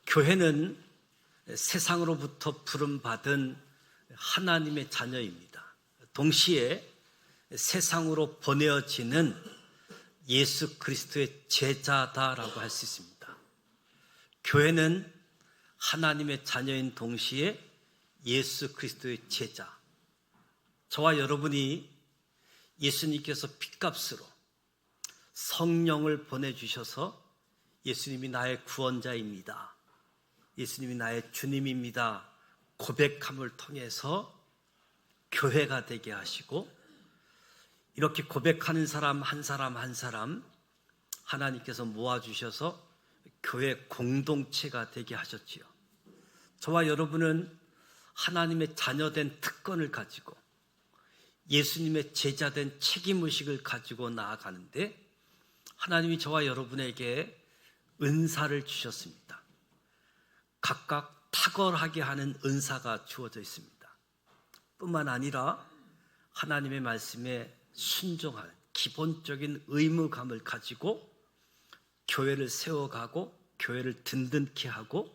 교회는 세상으로부터 부름받은 하나님의 자녀입니다. 동시에 세상으로 보내어지는 예수 그리스도의 제자다라고 할 수 있습니다. 교회는 하나님의 자녀인 동시에 예수 그리스도의 제자. 저와 여러분이 예수님께서 핏값으로 성령을 보내주셔서 예수님이 나의 구원자입니다, 예수님이 나의 주님입니다 고백함을 통해서 교회가 되게 하시고, 이렇게 고백하는 사람 한 사람 한 사람 하나님께서 모아주셔서 교회 공동체가 되게 하셨지요. 저와 여러분은 하나님의 자녀된 특권을 가지고 예수님의 제자된 책임의식을 가지고 나아가는데, 하나님이 저와 여러분에게 은사를 주셨습니다. 각각 탁월하게 하는 은사가 주어져 있습니다. 뿐만 아니라 하나님의 말씀에 순종할 기본적인 의무감을 가지고 교회를 세워가고 교회를 든든케 하고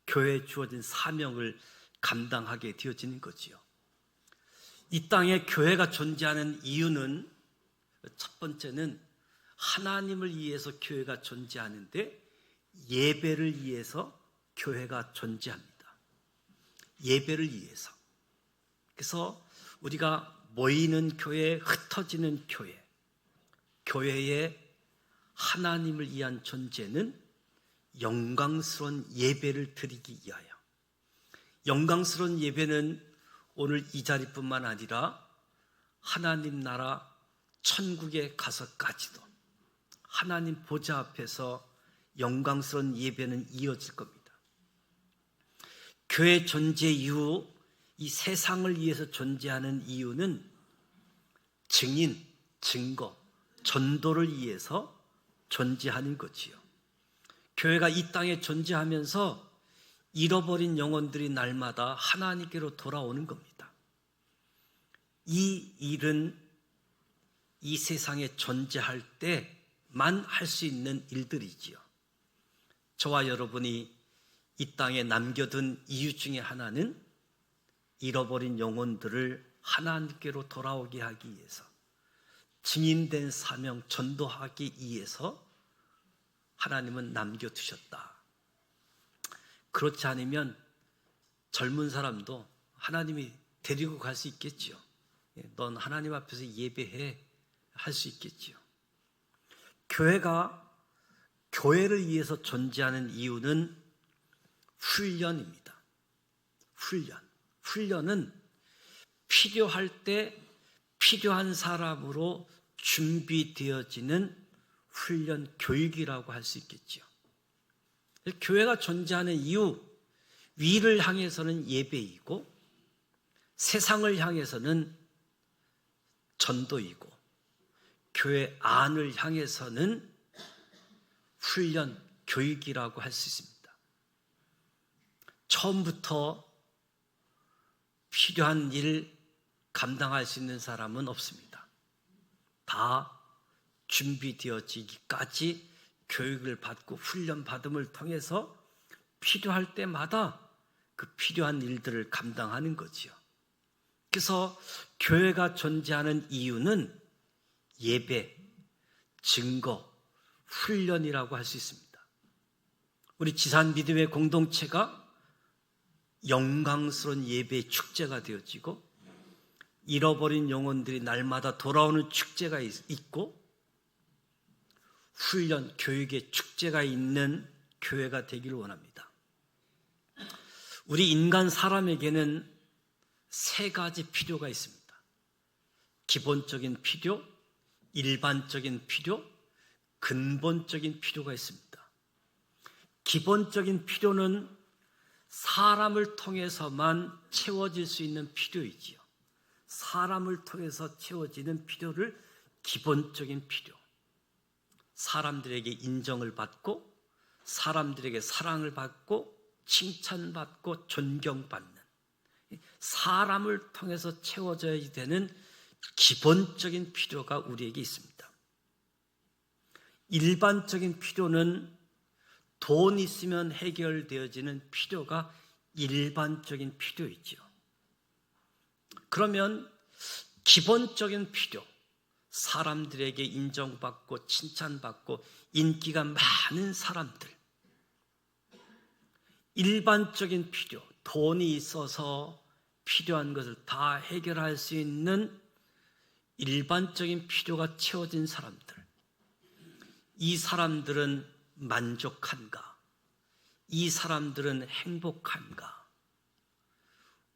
교회에 주어진 사명을 감당하게 되어지는 거지요. 이 땅에 교회가 존재하는 이유는, 첫 번째는 하나님을 위해서 교회가 존재하는데 예배를 위해서 교회가 존재합니다. 예배를 위해서. 그래서 우리가 모이는 교회, 흩어지는 교회, 교회의 하나님을 위한 존재는 영광스러운 예배를 드리기 위하여. 영광스러운 예배는 오늘 이 자리뿐만 아니라 하나님 나라 천국에 가서까지도 하나님 보좌 앞에서 영광스러운 예배는 이어질 겁니다. 교회 존재 이후 이 세상을 위해서 존재하는 이유는 증인, 증거, 전도를 위해서 존재하는 거지요. 교회가 이 땅에 존재하면서 잃어버린 영혼들이 날마다 하나님께로 돌아오는 겁니다. 이 일은 이 세상에 존재할 때만 할 수 있는 일들이지요. 저와 여러분이 이 땅에 남겨둔 이유 중에 하나는 잃어버린 영혼들을 하나님께로 돌아오게 하기 위해서, 증인된 사명 전도하기 위해서 하나님은 남겨두셨다. 그렇지 않으면 젊은 사람도 하나님이 데리고 갈 수 있겠지요. 넌 하나님 앞에서 예배해 할 수 있겠지요. 교회가 교회를 위해서 존재하는 이유는 훈련입니다. 훈련은 필요할 때 필요한 사람으로 준비되어지는 훈련 교육이라고 할 수 있겠지요. 교회가 존재하는 이유, 위를 향해서는 예배이고 세상을 향해서는 전도이고 교회 안을 향해서는 훈련, 교육이라고 할 수 있습니다. 처음부터 필요한 일 감당할 수 있는 사람은 없습니다. 다 준비되어지기까지 교육을 받고 훈련 받음을 통해서 필요할 때마다 그 필요한 일들을 감당하는 거지요. 그래서 교회가 존재하는 이유는 예배, 증거, 훈련이라고 할 수 있습니다. 우리 지산 믿음의 공동체가 영광스러운 예배의 축제가 되어지고 잃어버린 영혼들이 날마다 돌아오는 축제가 있고 훈련, 교육의 축제가 있는 교회가 되기를 원합니다. 우리 인간 사람에게는 세 가지 필요가 있습니다. 기본적인 필요, 일반적인 필요, 근본적인 필요가 있습니다. 기본적인 필요는 사람을 통해서만 채워질 수 있는 필요이지요. 사람을 통해서 채워지는 필요를 기본적인 필요. 사람들에게 인정을 받고 사람들에게 사랑을 받고 칭찬받고 존경받는, 사람을 통해서 채워져야 되는 기본적인 필요가 우리에게 있습니다. 일반적인 필요는 돈 있으면 해결되어지는 필요가 일반적인 필요이죠. 그러면 기본적인 필요, 사람들에게 인정받고 칭찬받고 인기가 많은 사람들, 일반적인 필요, 돈이 있어서 필요한 것을 다 해결할 수 있는 일반적인 필요가 채워진 사람들, 이 사람들은 만족한가? 이 사람들은 행복한가?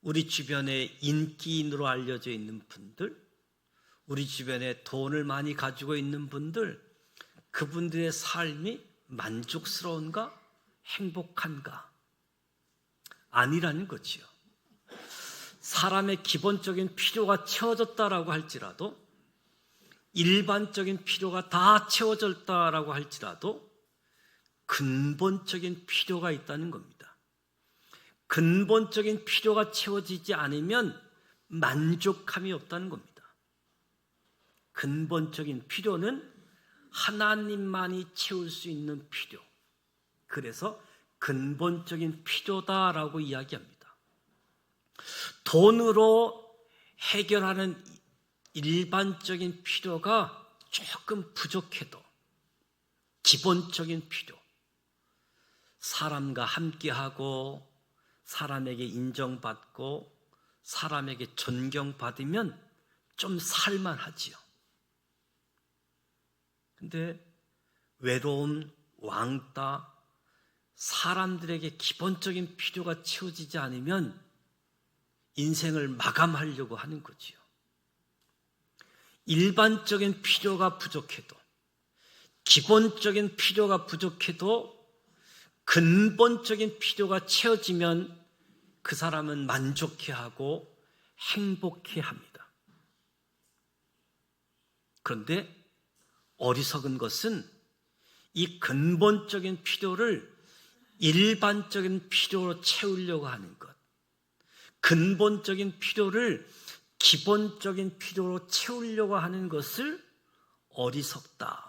우리 주변에 인기인으로 알려져 있는 분들, 우리 주변에 돈을 많이 가지고 있는 분들, 그분들의 삶이 만족스러운가? 행복한가? 아니라는 거지요. 사람의 기본적인 필요가 채워졌다라고 할지라도, 일반적인 필요가 다 채워졌다라고 할지라도 근본적인 필요가 있다는 겁니다. 근본적인 필요가 채워지지 않으면 만족함이 없다는 겁니다. 근본적인 필요는 하나님만이 채울 수 있는 필요. 그래서 근본적인 필요다라고 이야기합니다. 돈으로 해결하는 일반적인 필요가 조금 부족해도 기본적인 필요, 사람과 함께하고 사람에게 인정받고 사람에게 존경받으면 좀 살만하지요. 근데 외로움, 왕따, 사람들에게 기본적인 필요가 채워지지 않으면 인생을 마감하려고 하는 거지요. 일반적인 필요가 부족해도, 기본적인 필요가 부족해도 근본적인 필요가 채워지면 그 사람은 만족해하고 행복해합니다. 그런데 어리석은 것은 이 근본적인 필요를 일반적인 필요로 채우려고 하는 것, 근본적인 필요를 기본적인 필요로 채우려고 하는 것을 어리석다.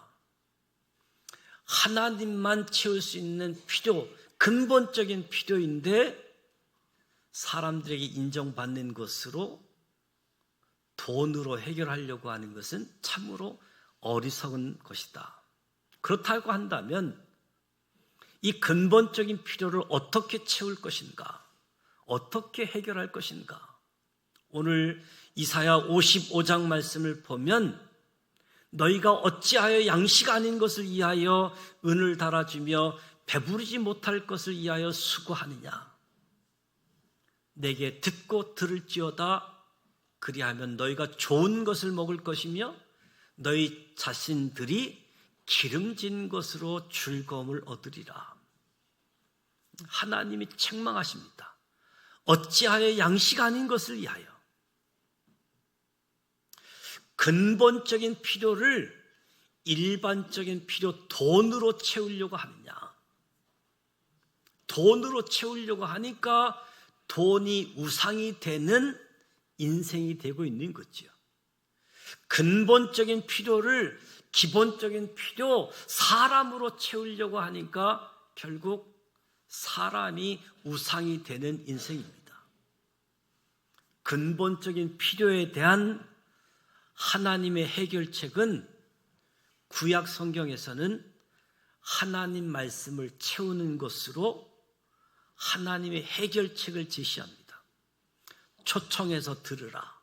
하나님만 채울 수 있는 필요, 근본적인 필요인데 사람들에게 인정받는 것으로 돈으로 해결하려고 하는 것은 참으로 어리석은 것이다. 그렇다고 한다면 이 근본적인 필요를 어떻게 채울 것인가? 어떻게 해결할 것인가? 오늘 이사야 55장 말씀을 보면 너희가 어찌하여 양식 아닌 것을 위하여 은을 달아주며 배부르지 못할 것을 위하여 수고하느냐? 내게 듣고 들을지어다. 그리하면 너희가 좋은 것을 먹을 것이며 너희 자신들이 기름진 것으로 즐거움을 얻으리라. 하나님이 책망하십니다. 어찌하여 양식 아닌 것을 위하여 근본적인 필요를 일반적인 필요 돈으로 채우려고 하느냐? 돈으로 채우려고 하니까 돈이 우상이 되는 인생이 되고 있는 거죠. 근본적인 필요를 기본적인 필요, 사람으로 채우려고 하니까 결국 사람이 우상이 되는 인생입니다. 근본적인 필요에 대한 하나님의 해결책은 구약 성경에서는 하나님 말씀을 채우는 것으로 하나님의 해결책을 제시합니다. 초청해서 들으라.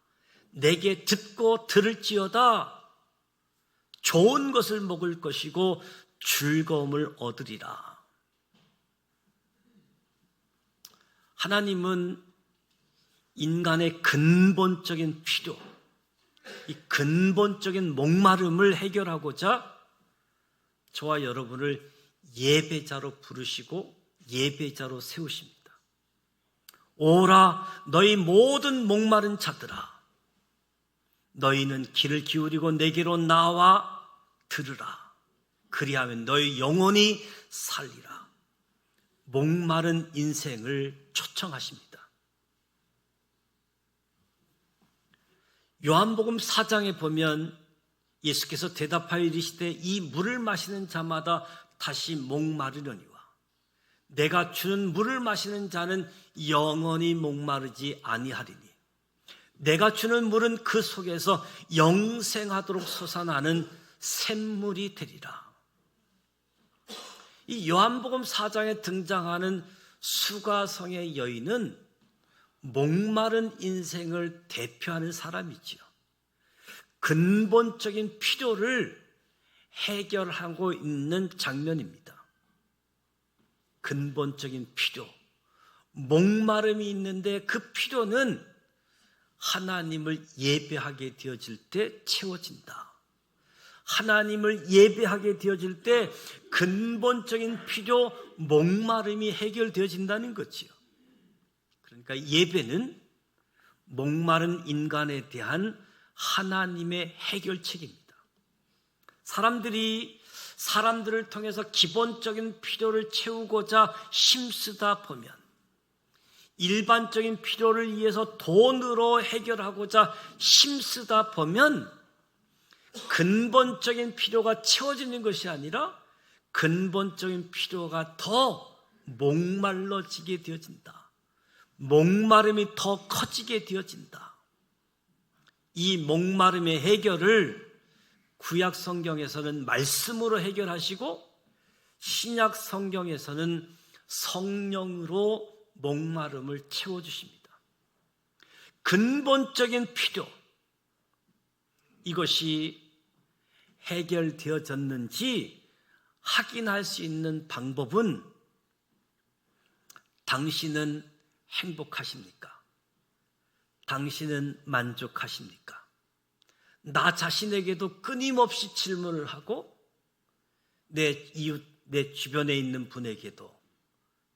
내게 듣고 들을지어다. 좋은 것을 먹을 것이고 즐거움을 얻으리라. 하나님은 인간의 근본적인 필요, 이 근본적인 목마름을 해결하고자 저와 여러분을 예배자로 부르시고 예배자로 세우십니다. 오라 너희 모든 목마른 자들아, 너희는 귀를 기울이고 내게로 나와 들으라. 그리하면 너희 영혼이 살리라. 목마른 인생을 초청하십니다. 요한복음 4장에 보면 예수께서 대답하여 이르시되 이 물을 마시는 자마다 다시 목마르려니와 내가 주는 물을 마시는 자는 영원히 목마르지 아니하리니 내가 주는 물은 그 속에서 영생하도록 솟아나는 샘물이 되리라. 이 요한복음 4장에 등장하는 수가성의 여인은 목마른 인생을 대표하는 사람이지요. 근본적인 필요를 해결하고 있는 장면입니다. 근본적인 필요, 목마름이 있는데 그 필요는 하나님을 예배하게 되어질 때 채워진다. 하나님을 예배하게 되어질 때 근본적인 필요, 목마름이 해결되어진다는 거지요. 그러니까 예배는 목마른 인간에 대한 하나님의 해결책입니다. 사람들을 통해서 기본적인 필요를 채우고자 힘쓰다 보면, 일반적인 필요를 위해서 돈으로 해결하고자 힘쓰다 보면 근본적인 필요가 채워지는 것이 아니라 근본적인 필요가 더 목말라지게 되어진다. 목마름이 더 커지게 되어진다. 이 목마름의 해결을 구약 성경에서는 말씀으로 해결하시고 신약 성경에서는 성령으로 목마름을 채워주십니다. 근본적인 필요, 이것이 해결되어졌는지 확인할 수 있는 방법은 당신은 행복하십니까? 당신은 만족하십니까? 나 자신에게도 끊임없이 질문을 하고 내 이웃, 내 주변에 있는 분에게도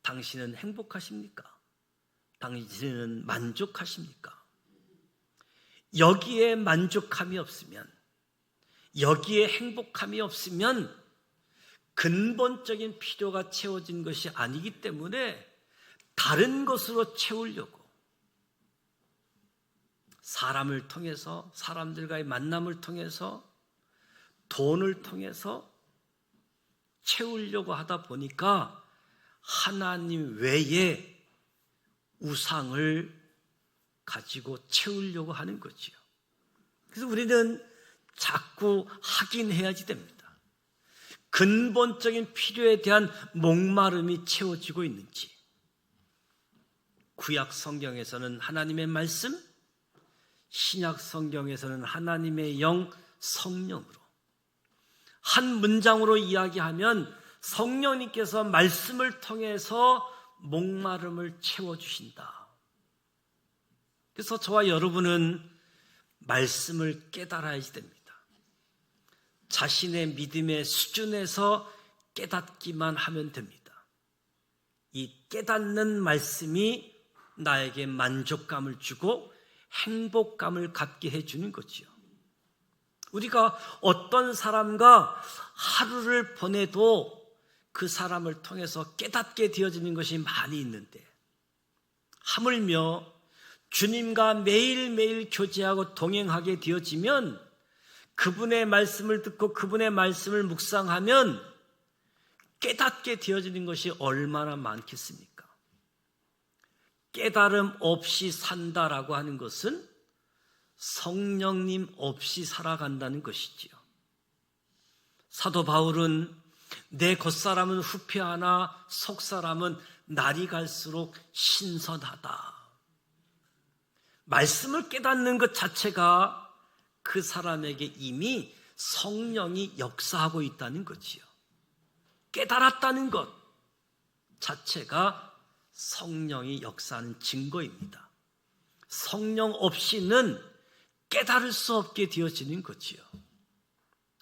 당신은 행복하십니까? 당신은 만족하십니까? 여기에 만족함이 없으면, 여기에 행복함이 없으면 근본적인 필요가 채워진 것이 아니기 때문에 다른 것으로 채우려고 사람을 통해서, 사람들과의 만남을 통해서, 돈을 통해서 채우려고 하다 보니까 하나님 외에 우상을 가지고 채우려고 하는 거지요. 그래서 우리는 자꾸 확인해야지 됩니다. 근본적인 필요에 대한 목마름이 채워지고 있는지. 구약 성경에서는 하나님의 말씀, 신약 성경에서는 하나님의 영, 성령으로. 한 문장으로 이야기하면 성령님께서 말씀을 통해서 목마름을 채워주신다. 그래서 저와 여러분은 말씀을 깨달아야지 됩니다. 자신의 믿음의 수준에서 깨닫기만 하면 됩니다. 이 깨닫는 말씀이 나에게 만족감을 주고 행복감을 갖게 해주는 거지요. 우리가 어떤 사람과 하루를 보내도 그 사람을 통해서 깨닫게 되어지는 것이 많이 있는데, 하물며 주님과 매일매일 교제하고 동행하게 되어지면, 그분의 말씀을 듣고 그분의 말씀을 묵상하면 깨닫게 되어지는 것이 얼마나 많겠습니까? 깨달음 없이 산다라고 하는 것은 성령님 없이 살아간다는 것이지요. 사도 바울은 내 겉사람은 후패하나 속사람은 날이 갈수록 신선하다. 말씀을 깨닫는 것 자체가 그 사람에게 이미 성령이 역사하고 있다는 거지요. 깨달았다는 것 자체가 성령이 역사하는 증거입니다. 성령 없이는 깨달을 수 없게 되어지는 거지요.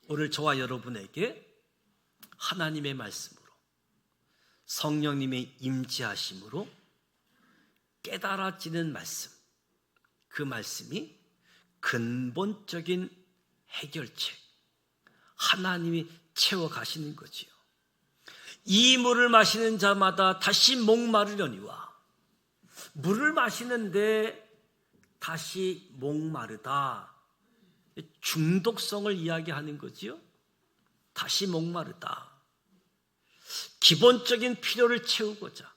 오늘 저와 여러분에게 하나님의 말씀으로, 성령님의 임재하심으로 깨달아지는 말씀, 그 말씀이 근본적인 해결책, 하나님이 채워가시는 거지요. 이 물을 마시는 자마다 다시 목마르려니와, 물을 마시는데 다시 목마르다, 중독성을 이야기하는 거지요. 다시 목마르다. 기본적인 필요를 채우고자,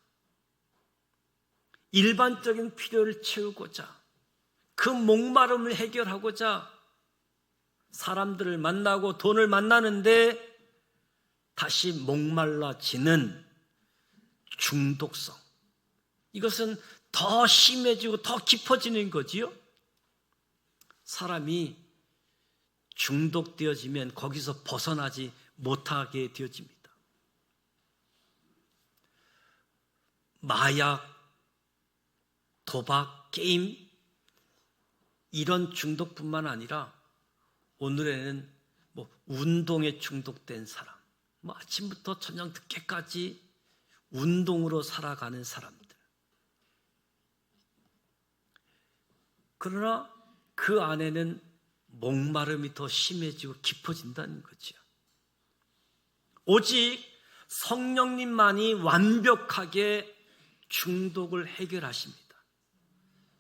일반적인 필요를 채우고자, 그 목마름을 해결하고자 사람들을 만나고 돈을 만나는데 다시 목말라지는 중독성, 이것은 더 심해지고 더 깊어지는 거지요. 사람이 중독되어지면 거기서 벗어나지 못하게 되어집니다. 마약, 도박, 게임, 이런 중독뿐만 아니라 오늘에는 운동에 중독된 사람, 아침부터 저녁 늦게까지 운동으로 살아가는 사람들. 그러나 그 안에는 목마름이 더 심해지고 깊어진다는 거죠. 오직 성령님만이 완벽하게 중독을 해결하십니다.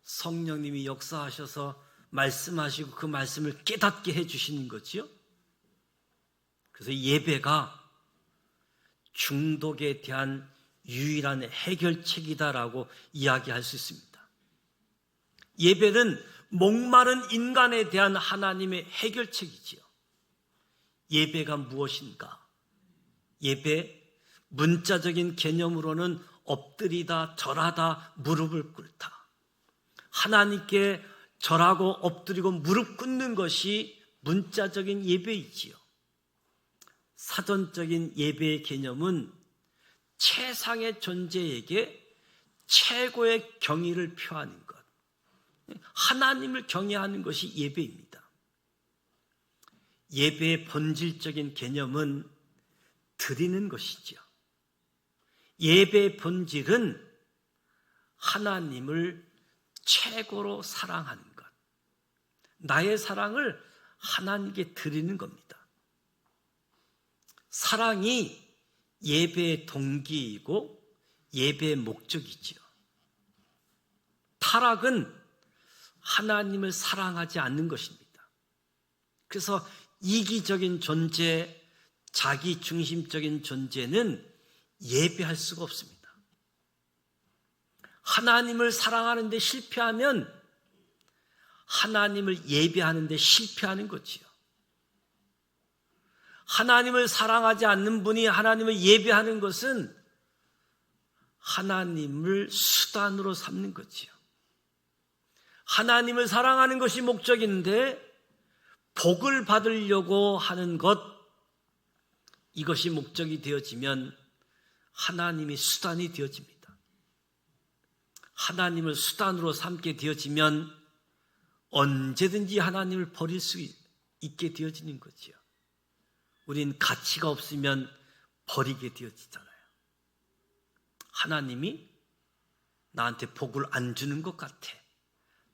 성령님이 역사하셔서 말씀하시고 그 말씀을 깨닫게 해주시는 거지요. 그래서 예배가 중독에 대한 유일한 해결책이다라고 이야기할 수 있습니다. 예배는 목마른 인간에 대한 하나님의 해결책이지요. 예배가 무엇인가? 예배, 문자적인 개념으로는 엎드리다, 절하다, 무릎을 꿇다. 하나님께 절하고 엎드리고 무릎 꿇는 것이 문자적인 예배이지요. 사전적인 예배의 개념은 최상의 존재에게 최고의 경의를 표하는 것, 하나님을 경외하는 것이 예배입니다. 예배의 본질적인 개념은 드리는 것이지요. 예배의 본질은 하나님을 최고로 사랑하는 것, 나의 사랑을 하나님께 드리는 겁니다. 사랑이 예배의 동기이고 예배의 목적이지요. 타락은 하나님을 사랑하지 않는 것입니다. 그래서 이기적인 존재, 자기중심적인 존재는 예배할 수가 없습니다. 하나님을 사랑하는 데 실패하면 하나님을 예배하는 데 실패하는 거지요. 하나님을 사랑하지 않는 분이 하나님을 예배하는 것은 하나님을 수단으로 삼는 거지요. 하나님을 사랑하는 것이 목적인데 복을 받으려고 하는 것, 이것이 목적이 되어지면 하나님이 수단이 되어집니다. 하나님을 수단으로 삼게 되어지면 언제든지 하나님을 버릴 수 있게 되어지는 거지요. 우린 가치가 없으면 버리게 되어지잖아요. 하나님이 나한테 복을 안 주는 것 같아.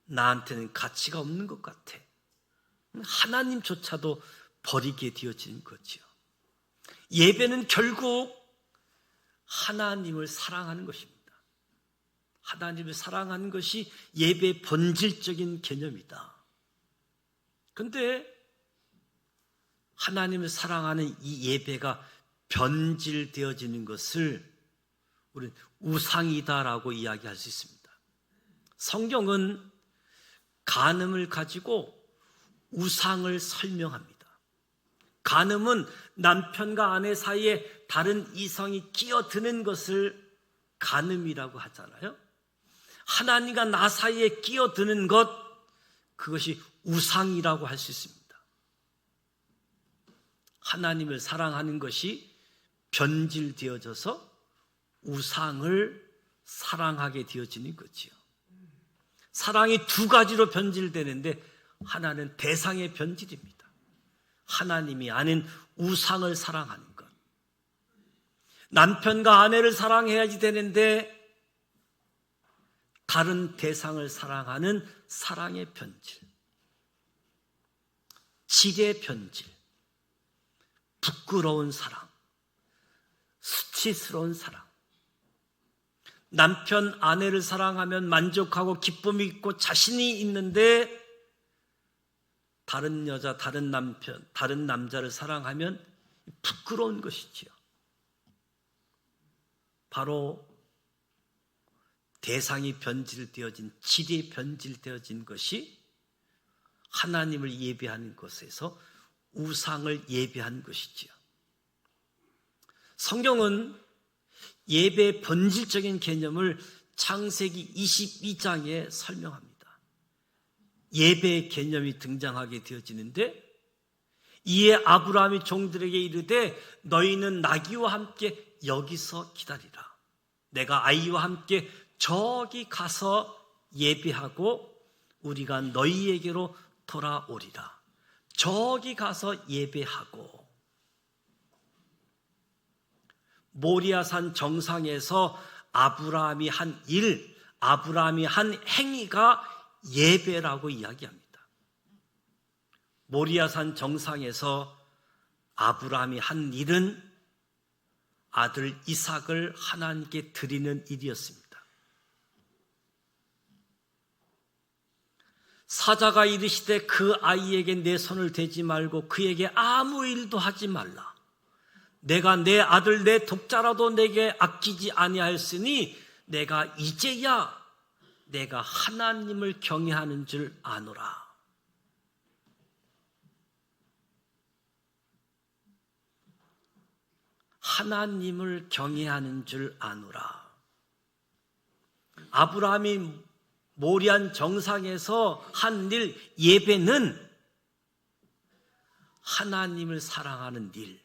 나한테는 가치가 없는 것 같아. 하나님조차도 버리게 되어지는 거지요. 예배는 결국 하나님을 사랑하는 것입니다. 하나님을 사랑하는 것이 예배의 본질적인 개념이다. 그런데 하나님을 사랑하는 이 예배가 변질되어지는 것을 우리는 우상이다라고 이야기할 수 있습니다. 성경은 간음을 가지고 우상을 설명합니다. 간음은 남편과 아내 사이에 다른 이성이 끼어드는 것을 간음이라고 하잖아요. 하나님과 나 사이에 끼어드는 것, 그것이 우상이라고 할 수 있습니다. 하나님을 사랑하는 것이 변질되어져서 우상을 사랑하게 되어지는 거지요. 사랑이 두 가지로 변질되는데 하나는 대상의 변질입니다. 하나님이 아닌 우상을 사랑하는 것. 남편과 아내를 사랑해야지 되는데 다른 대상을 사랑하는 사랑의 변질, 질의 변질, 부끄러운 사랑, 수치스러운 사랑. 남편, 아내를 사랑하면 만족하고 기쁨이 있고 자신이 있는데 다른 여자, 다른 남편, 다른 남자를 사랑하면 부끄러운 것이지요. 바로 대상이 변질되어진, 질이 변질되어진 것이 하나님을 예배하는 것에서 우상을 예배한 것이지요. 성경은 예배의 본질적인 개념을 창세기 22장에 설명합니다. 예배의 개념이 등장하게 되어지는데, 이에 아브라함이 종들에게 이르되 너희는 나귀와 함께 여기서 기다리라. 내가 아이와 함께 저기 가서 예배하고 우리가 너희에게로 돌아오리라. 저기 가서 예배하고, 모리아산 정상에서 아브라함이 한 일, 아브라함이 한 행위가 예배라고 이야기합니다. 모리아산 정상에서 아브라함이 한 일은 아들 이삭을 하나님께 드리는 일이었습니다. 사자가 이르시되 그 아이에게 내 손을 대지 말고 그에게 아무 일도 하지 말라. 내가 내 아들 내 독자라도 내게 아끼지 아니하였으니 내가 이제야 내가 하나님을 경외하는 줄 아노라. 하나님을 경외하는 줄 아노라. 아브라함이 모리안 정상에서 한 일, 예배는 하나님을 사랑하는 일,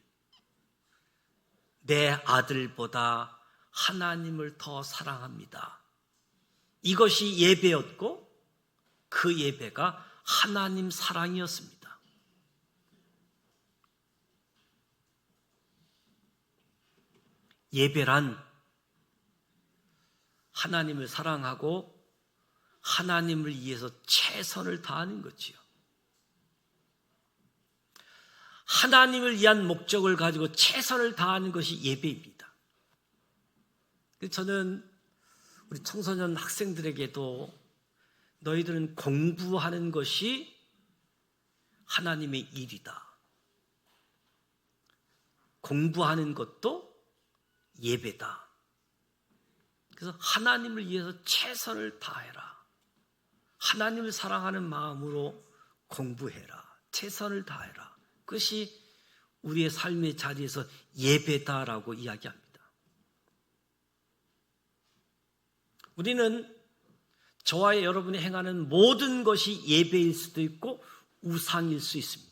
내 아들보다 하나님을 더 사랑합니다. 이것이 예배였고 그 예배가 하나님 사랑이었습니다. 예배란 하나님을 사랑하고 하나님을 위해서 최선을 다하는 거지요. 하나님을 위한 목적을 가지고 최선을 다하는 것이 예배입니다. 저는 우리 청소년 학생들에게도 너희들은 공부하는 것이 하나님의 일이다. 공부하는 것도 예배다. 그래서 하나님을 위해서 최선을 다해라. 하나님을 사랑하는 마음으로 공부해라. 최선을 다해라. 그것이 우리의 삶의 자리에서 예배다라고 이야기합니다. 우리는 저와 여러분이 행하는 모든 것이 예배일 수도 있고 우상일 수 있습니다.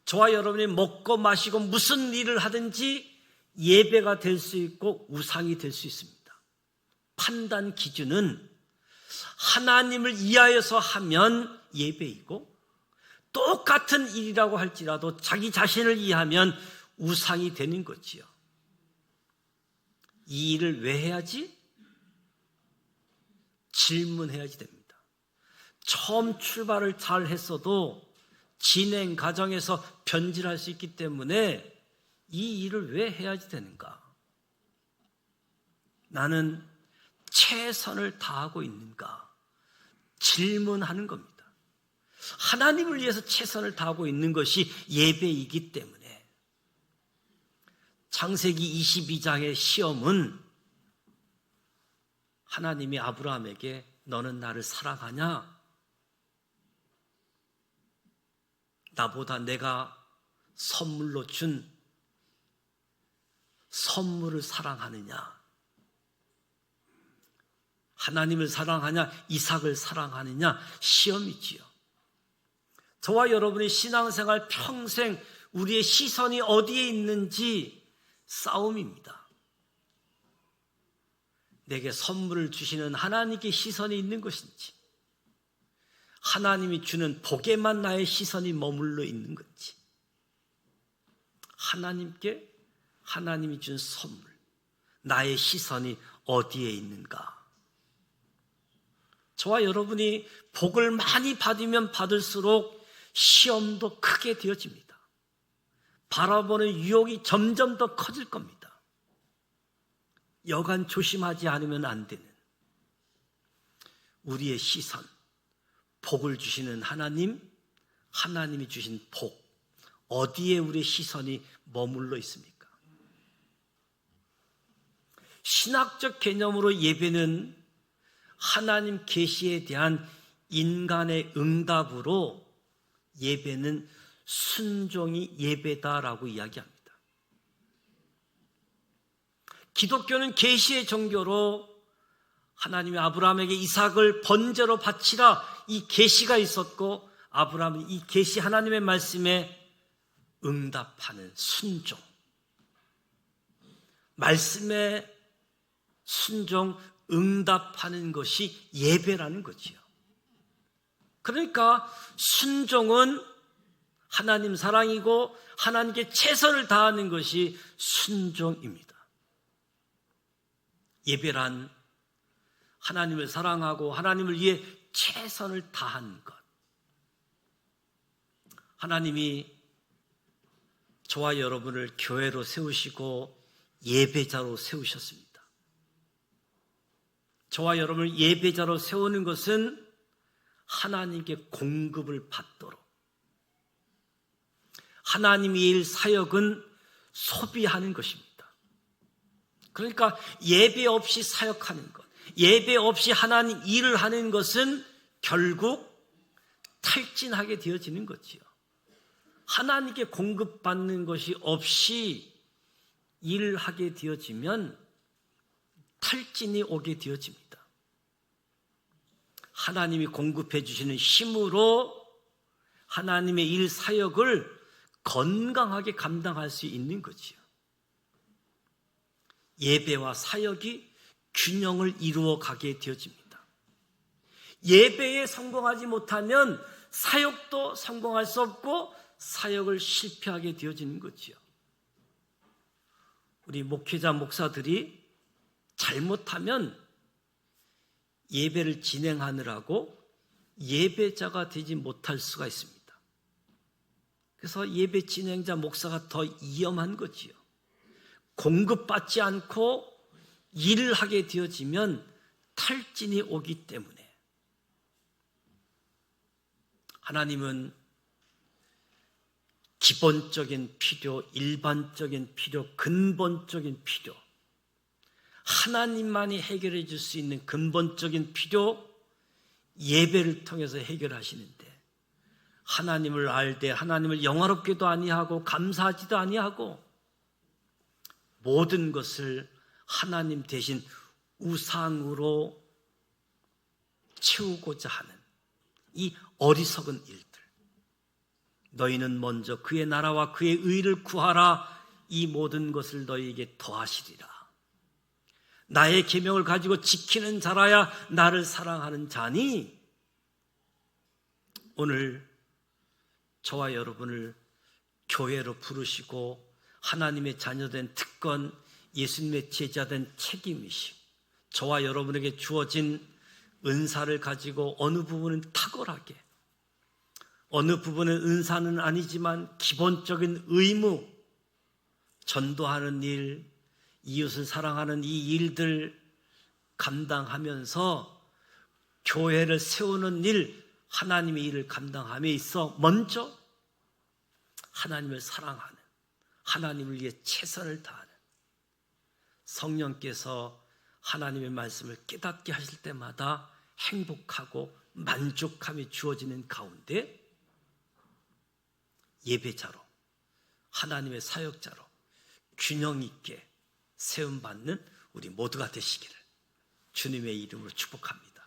저와 여러분이 먹고 마시고 무슨 일을 하든지 예배가 될 수 있고 우상이 될 수 있습니다. 판단 기준은 하나님을 위하여서 하면 예배이고, 똑같은 일이라고 할지라도 자기 자신을 위하면 우상이 되는 거지요. 이 일을 왜 해야지? 질문해야지 됩니다. 처음 출발을 잘 했어도 진행 과정에서 변질할 수 있기 때문에 이 일을 왜 해야지 되는가? 나는 최선을 다하고 있는가? 질문하는 겁니다. 하나님을 위해서 최선을 다하고 있는 것이 예배이기 때문에 창세기 22장의 시험은 하나님이 아브라함에게 너는 나를 사랑하냐? 나보다 내가 선물로 준 선물을 사랑하느냐? 하나님을 사랑하냐? 이삭을 사랑하느냐? 시험이지요. 저와 여러분의 신앙생활 평생 우리의 시선이 어디에 있는지 싸움입니다. 내게 선물을 주시는 하나님께 시선이 있는 것인지, 하나님이 주는 복에만 나의 시선이 머물러 있는 건지, 하나님께 하나님이 준 선물, 나의 시선이 어디에 있는가? 저와 여러분이 복을 많이 받으면 받을수록 시험도 크게 되어집니다. 바라보는 유혹이 점점 더 커질 겁니다. 여간 조심하지 않으면 안 되는 우리의 시선, 복을 주시는 하나님, 하나님이 주신 복, 어디에 우리의 시선이 머물러 있습니까? 신학적 개념으로 예배는 하나님 계시에 대한 인간의 응답으로 예배는 순종이 예배다라고 이야기합니다. 기독교는 계시의 종교로 하나님이 아브라함에게 이삭을 번제로 바치라 이 계시가 있었고 아브라함은 이 계시 하나님의 말씀에 응답하는 순종, 말씀에 순종, 응답하는 것이 예배라는 거지요. 그러니까 순종은 하나님 사랑이고 하나님께 최선을 다하는 것이 순종입니다. 예배란 하나님을 사랑하고 하나님을 위해 최선을 다한 것. 하나님이 저와 여러분을 교회로 세우시고 예배자로 세우셨습니다. 저와 여러분을 예배자로 세우는 것은 하나님께 공급을 받도록, 하나님의 일 사역은 소비하는 것입니다. 그러니까 예배 없이 사역하는 것, 예배 없이 하나님 일을 하는 것은 결국 탈진하게 되어지는 거지요. 하나님께 공급받는 것이 없이 일을 하게 되어지면 탈진이 오게 되어집니다. 하나님이 공급해 주시는 힘으로 하나님의 일 사역을 건강하게 감당할 수 있는 거지요. 예배와 사역이 균형을 이루어 가게 되어집니다. 예배에 성공하지 못하면 사역도 성공할 수 없고 사역을 실패하게 되어지는 거지요. 우리 목회자 목사들이 잘못하면 예배를 진행하느라고 예배자가 되지 못할 수가 있습니다. 그래서 예배 진행자 목사가 더 위험한 거지요. 공급받지 않고 일을 하게 되어지면 탈진이 오기 때문에 하나님은 기본적인 필요, 일반적인 필요, 근본적인 필요, 하나님만이 해결해 줄 수 있는 근본적인 필요, 예배를 통해서 해결하시는데 하나님을 알되 하나님을 영화롭게도 아니하고 감사하지도 아니하고 모든 것을 하나님 대신 우상으로 채우고자 하는 이 어리석은 일들, 너희는 먼저 그의 나라와 그의 의를 구하라, 이 모든 것을 너희에게 더하시리라. 나의 계명을 가지고 지키는 자라야 나를 사랑하는 자니. 오늘 저와 여러분을 교회로 부르시고 하나님의 자녀된 특권, 예수님의 제자된 책임이시고 저와 여러분에게 주어진 은사를 가지고 어느 부분은 탁월하게, 어느 부분은 은사는 아니지만 기본적인 의무, 전도하는 일, 이웃을 사랑하는 이 일들 감당하면서 교회를 세우는 일, 하나님의 일을 감당함에 있어 먼저 하나님을 사랑하는, 하나님을 위해 최선을 다하는 성령께서 하나님의 말씀을 깨닫게 하실 때마다 행복하고 만족함이 주어지는 가운데 예배자로, 하나님의 사역자로 균형 있게 세움받는 우리 모두가 되시기를 주님의 이름으로 축복합니다.